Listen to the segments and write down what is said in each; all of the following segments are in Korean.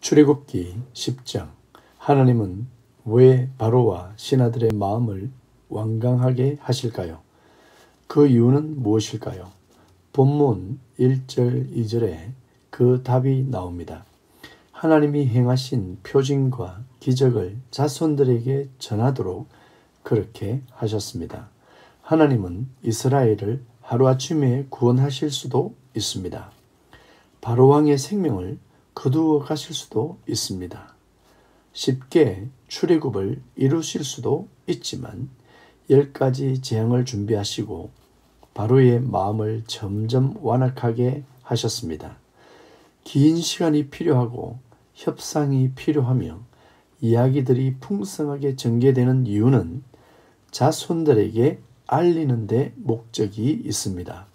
출애굽기 10장. 하나님은 왜 바로와 신하들의 마음을 완강하게 하실까요? 그 이유는 무엇일까요? 본문 1절, 2절에 그 답이 나옵니다. 하나님이 행하신 표징과 기적을 자손들에게 전하도록 그렇게 하셨습니다. 하나님은 이스라엘을 하루아침에 구원하실 수도 있습니다. 바로왕의 생명을 거두어 가실 수도 있습니다. 쉽게 출애굽을 이루실 수도 있지만 10가지 재앙을 준비하시고 바로의 마음을 점점 완악하게 하셨습니다. 긴 시간이 필요하고 협상이 필요하며 이야기들이 풍성하게 전개되는 이유는 자손들에게 알리는 데 목적이 있습니다.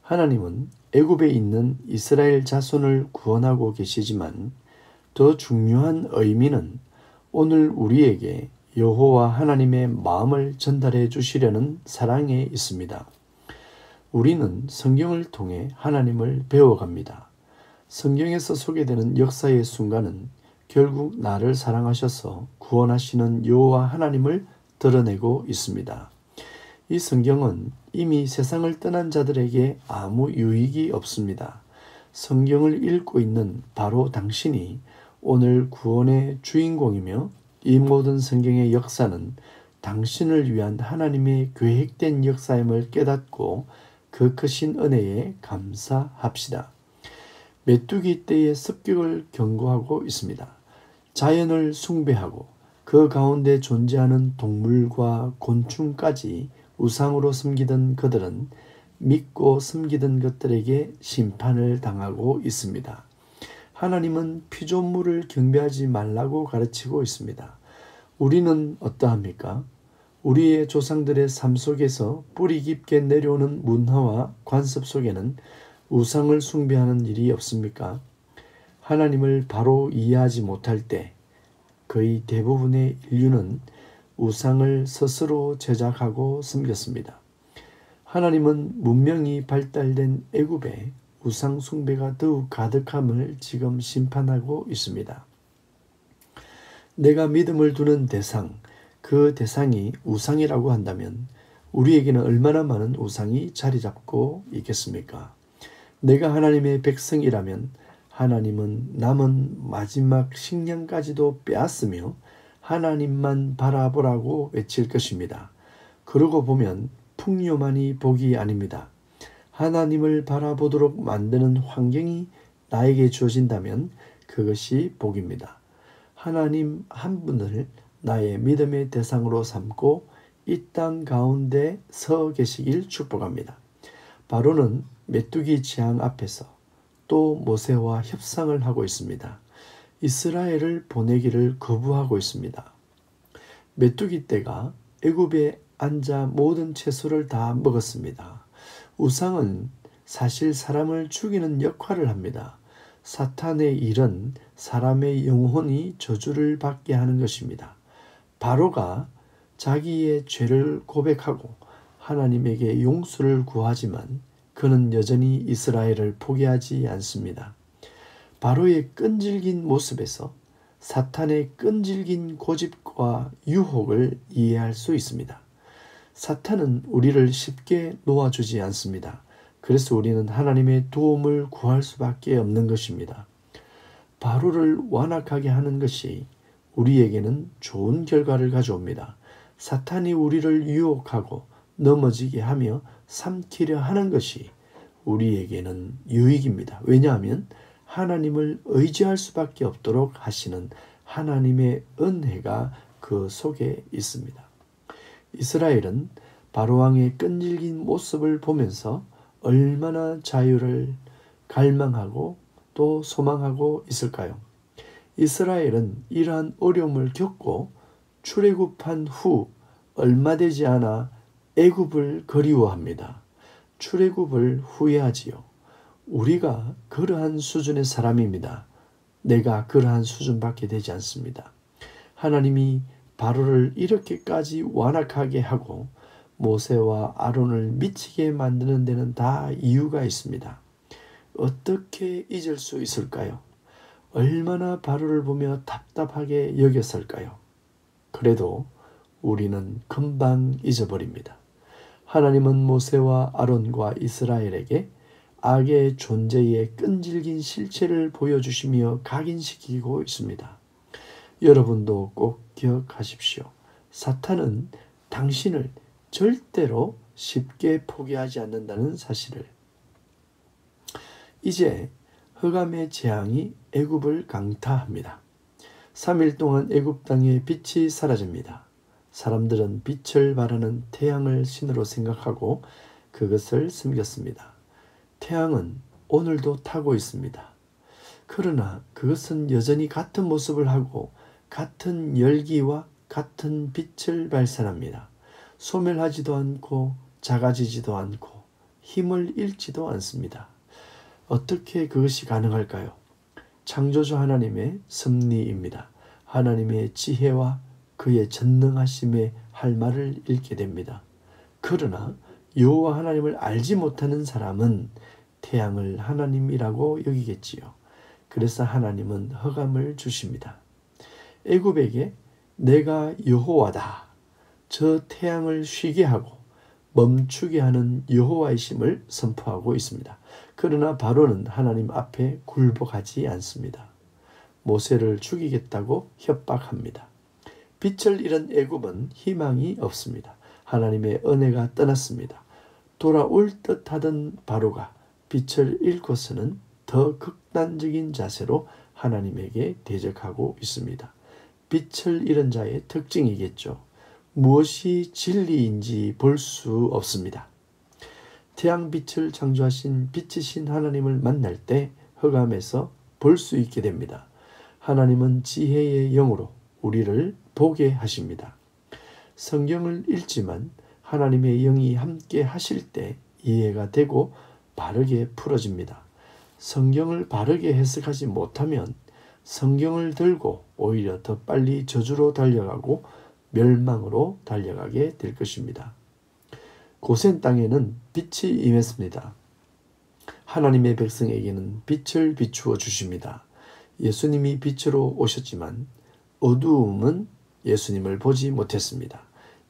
하나님은 애굽에 있는 이스라엘 자손을 구원하고 계시지만 더 중요한 의미는 오늘 우리에게 여호와 하나님의 마음을 전달해 주시려는 사랑에 있습니다. 우리는 성경을 통해 하나님을 배워갑니다. 성경에서 소개되는 역사의 순간은 결국 나를 사랑하셔서 구원하시는 여호와 하나님을 드러내고 있습니다. 이 성경은 이미 세상을 떠난 자들에게 아무 유익이 없습니다. 성경을 읽고 있는 바로 당신이 오늘 구원의 주인공이며 이 모든 성경의 역사는 당신을 위한 하나님의 계획된 역사임을 깨닫고 그 크신 은혜에 감사합시다. 메뚜기 떼의 습격을 경고하고 있습니다. 자연을 숭배하고 그 가운데 존재하는 동물과 곤충까지 우상으로 섬기던 그들은 믿고 섬기던 것들에게 심판을 당하고 있습니다. 하나님은 피조물을 경배하지 말라고 가르치고 있습니다. 우리는 어떠합니까? 우리의 조상들의 삶 속에서 뿌리 깊게 내려오는 문화와 관습 속에는 우상을 숭배하는 일이 없습니까? 하나님을 바로 이해하지 못할 때 거의 대부분의 인류는 우상을 스스로 제작하고 섬겼습니다. 하나님은 문명이 발달된 애굽에 우상 숭배가 더욱 가득함을 지금 심판하고 있습니다. 내가 믿음을 두는 대상, 그 대상이 우상이라고 한다면 우리에게는 얼마나 많은 우상이 자리 잡고 있겠습니까? 내가 하나님의 백성이라면 하나님은 남은 마지막 식량까지도 빼앗으며 하나님만 바라보라고 외칠 것입니다. 그러고 보면 풍요만이 복이 아닙니다. 하나님을 바라보도록 만드는 환경이 나에게 주어진다면 그것이 복입니다. 하나님 한 분을 나의 믿음의 대상으로 삼고 이 땅 가운데 서 계시길 축복합니다. 바로는 메뚜기 재앙 앞에서 또 모세와 협상을 하고 있습니다. 이스라엘을 보내기를 거부하고 있습니다. 메뚜기 떼가 애굽에 앉아 모든 채소를 다 먹었습니다. 우상은 사실 사람을 죽이는 역할을 합니다. 사탄의 일은 사람의 영혼이 저주를 받게 하는 것입니다. 바로가 자기의 죄를 고백하고 하나님에게 용서를 구하지만 그는 여전히 이스라엘을 포기하지 않습니다. 바로의 끈질긴 모습에서 사탄의 끈질긴 고집과 유혹을 이해할 수 있습니다. 사탄은 우리를 쉽게 놓아주지 않습니다. 그래서 우리는 하나님의 도움을 구할 수밖에 없는 것입니다. 바로를 완악하게 하는 것이 우리에게는 좋은 결과를 가져옵니다. 사탄이 우리를 유혹하고 넘어지게 하며 삼키려 하는 것이 우리에게는 유익입니다. 왜냐하면 하나님을 의지할 수밖에 없도록 하시는 하나님의 은혜가 그 속에 있습니다. 이스라엘은 바로왕의 끈질긴 모습을 보면서 얼마나 자유를 갈망하고 또 소망하고 있을까요? 이스라엘은 이러한 어려움을 겪고 출애굽한 후 얼마 되지 않아 애굽을 그리워합니다. 출애굽을 후회하지요. 우리가 그러한 수준의 사람입니다. 내가 그러한 수준밖에 되지 않습니다. 하나님이 바로를 이렇게까지 완악하게 하고 모세와 아론을 미치게 만드는 데는 다 이유가 있습니다. 어떻게 잊을 수 있을까요? 얼마나 바로를 보며 답답하게 여겼을까요? 그래도 우리는 금방 잊어버립니다. 하나님은 모세와 아론과 이스라엘에게 악의 존재의 끈질긴 실체를 보여주시며 각인시키고 있습니다. 여러분도 꼭 기억하십시오. 사탄은 당신을 절대로 쉽게 포기하지 않는다는 사실을. 이제 흑암의 재앙이 애굽을 강타합니다. 3일 동안 애굽 땅의 빛이 사라집니다. 사람들은 빛을 발하는 태양을 신으로 생각하고 그것을 섬겼습니다. 태양은 오늘도 타고 있습니다. 그러나 그것은 여전히 같은 모습을 하고 같은 열기와 같은 빛을 발산합니다. 소멸하지도 않고 작아지지도 않고 힘을 잃지도 않습니다. 어떻게 그것이 가능할까요? 창조주 하나님의 섭리입니다. 하나님의 지혜와 그의 전능하심에 할 말을 읽게 됩니다. 그러나 여호와 하나님을 알지 못하는 사람은 태양을 하나님이라고 여기겠지요. 그래서 하나님은 흑암을 주십니다. 애굽에게 내가 여호와다, 저 태양을 쉬게 하고 멈추게 하는 여호와이심을 선포하고 있습니다. 그러나 바로는 하나님 앞에 굴복하지 않습니다. 모세를 죽이겠다고 협박합니다. 빛을 잃은 애굽은 희망이 없습니다. 하나님의 은혜가 떠났습니다. 돌아올 듯하던 바로가 빛을 잃고서는 더 극단적인 자세로 하나님에게 대적하고 있습니다. 빛을 잃은 자의 특징이겠죠. 무엇이 진리인지 볼 수 없습니다. 태양빛을 창조하신 빛이신 하나님을 만날 때 흑암에서 볼 수 있게 됩니다. 하나님은 지혜의 영으로 우리를 보게 하십니다. 성경을 읽지만 하나님의 영이 함께 하실 때 이해가 되고 바르게 풀어집니다. 성경을 바르게 해석하지 못하면 성경을 들고 오히려 더 빨리 저주로 달려가고 멸망으로 달려가게 될 것입니다. 고센 땅에는 빛이 임했습니다. 하나님의 백성에게는 빛을 비추어 주십니다. 예수님이 빛으로 오셨지만 어두움은 예수님을 보지 못했습니다.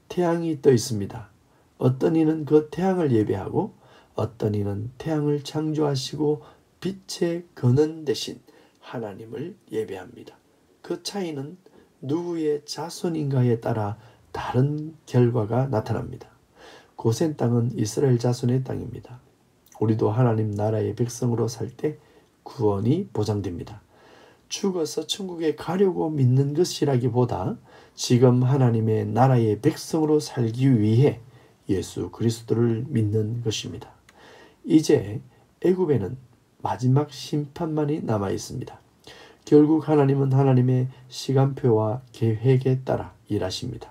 태양이 떠 있습니다. 어떤 이는 그 태양을 예배하고 어떤 이는 태양을 창조하시고 빛의 근원 대신 하나님을 예배합니다. 그 차이는 누구의 자손인가에 따라 다른 결과가 나타납니다. 고센 땅은 이스라엘 자손의 땅입니다. 우리도 하나님 나라의 백성으로 살 때 구원이 보장됩니다. 죽어서 천국에 가려고 믿는 것이라기보다 지금 하나님의 나라의 백성으로 살기 위해 예수 그리스도를 믿는 것입니다. 이제 애굽에는 마지막 심판만이 남아 있습니다. 결국 하나님은 하나님의 시간표와 계획에 따라 일하십니다.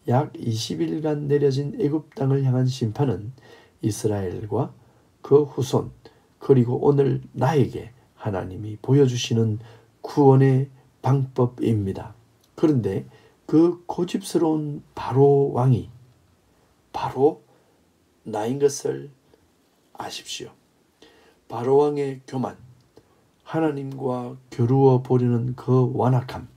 약 20일간 내려진 애굽 땅을 향한 심판은 이스라엘과 그 후손 그리고 오늘 나에게 하나님이 보여주시는 구원의 방법입니다. 그런데 그 고집스러운 바로 왕이 바로 나인 것을 아십시오. 바로 왕의 교만, 하나님과 겨루어 보려는 그 완악함,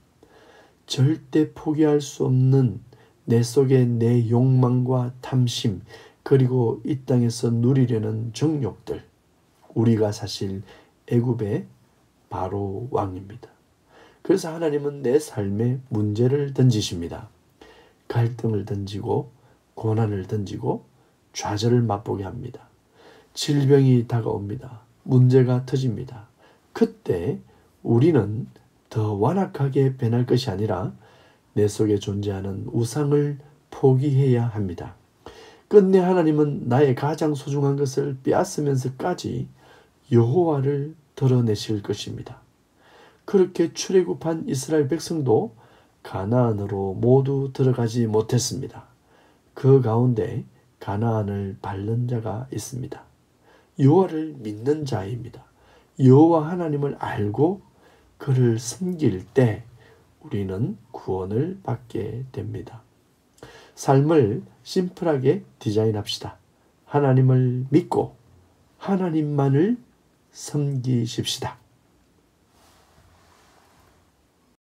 절대 포기할 수 없는 내 속의 내 욕망과 탐심, 그리고 이 땅에서 누리려는 정욕들, 우리가 사실 애굽의 바로 왕입니다. 그래서 하나님은 내 삶에 문제를 던지십니다. 갈등을 던지고 고난을 던지고 좌절을 맛보게 합니다. 질병이 다가옵니다. 문제가 터집니다. 그때 우리는 더 완악하게 변할 것이 아니라 내 속에 존재하는 우상을 포기해야 합니다. 끝내 하나님은 나의 가장 소중한 것을 빼앗으면서까지 여호와를 드러내실 것입니다. 그렇게 출애굽한 이스라엘 백성도 가나안으로 모두 들어가지 못했습니다. 그 가운데 가나안을 밟는 자가 있습니다. 여호와를 믿는 자입니다. 여호와 하나님을 알고 그를 섬길 때 우리는 구원을 받게 됩니다. 삶을 심플하게 디자인합시다. 하나님을 믿고 하나님만을 섬기십시다.